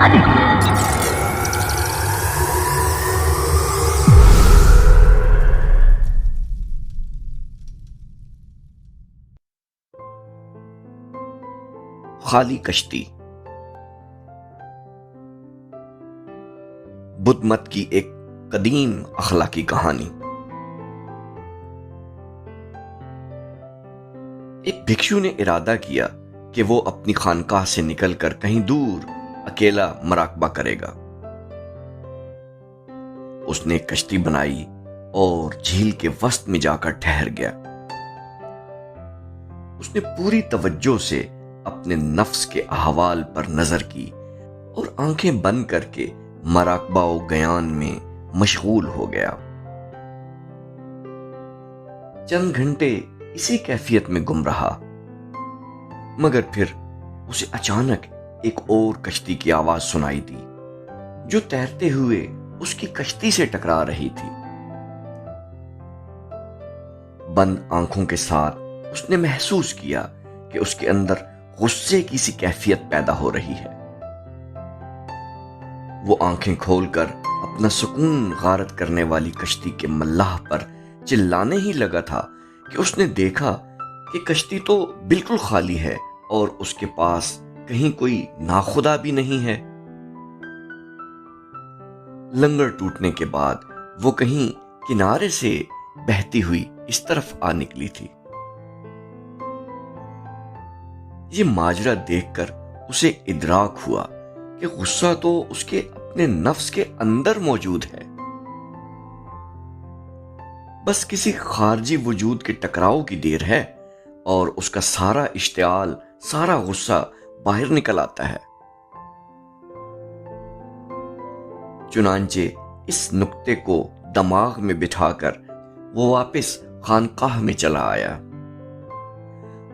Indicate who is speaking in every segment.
Speaker 1: خالی کشتی۔ بدھ مت کی ایک قدیم اخلاقی کہانی۔ ایک بھکشو نے ارادہ کیا کہ وہ اپنی خانقاہ سے نکل کر کہیں دور اکیلا مراقبہ کرے گا۔ اس نے ایک کشتی بنائی اور جھیل کے وسط میں جا کر ٹھہر گیا۔ اس نے پوری توجہ سے اپنے نفس کے احوال پر نظر کی اور آنکھیں بند کر کے مراقبہ و گیان میں مشغول ہو گیا۔ چند گھنٹے اسی کیفیت میں گم رہا، مگر پھر اسے اچانک ایک اور کشتی کی آواز سنائی دی جو تیرتے ہوئے اس کی کشتی سے ٹکرا رہی تھی۔ بند آنکھوں کے ساتھ اس نے محسوس کیا کہ اس کے اندر غصے کی سی کیفیت پیدا ہو رہی ہے۔ وہ آنکھیں کھول کر اپنا سکون غارت کرنے والی کشتی کے ملاح پر چلانے ہی لگا تھا کہ اس نے دیکھا کہ کشتی تو بالکل خالی ہے اور اس کے پاس کہیں کوئی ناخدا بھی نہیں ہے۔ لنگر ٹوٹنے کے بعد وہ کہیں کنارے سے بہتی ہوئی اس طرف آ نکلی تھی۔ یہ ماجرا دیکھ کر اسے ادراک ہوا کہ غصہ تو اس کے اپنے نفس کے اندر موجود ہے، بس کسی خارجی وجود کے ٹکراؤ کی دیر ہے اور اس کا سارا اشتعال، سارا غصہ باہر نکل آتا ہے۔ چنانچہ اس نقطے کو دماغ میں بٹھا کر وہ واپس خانقاہ میں چلا آیا،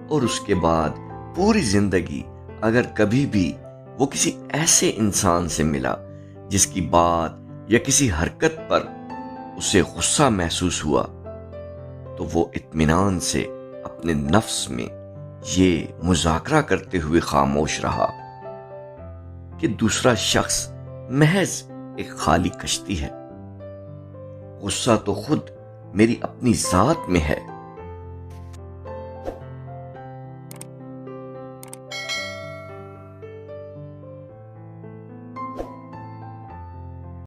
Speaker 1: اور اس کے بعد پوری زندگی اگر کبھی بھی وہ کسی ایسے انسان سے ملا جس کی بات یا کسی حرکت پر اسے غصہ محسوس ہوا، تو وہ اطمینان سے اپنے نفس میں یہ مذاکرہ کرتے ہوئے خاموش رہا کہ دوسرا شخص محض ایک خالی کشتی ہے، غصہ تو خود میری اپنی ذات میں ہے۔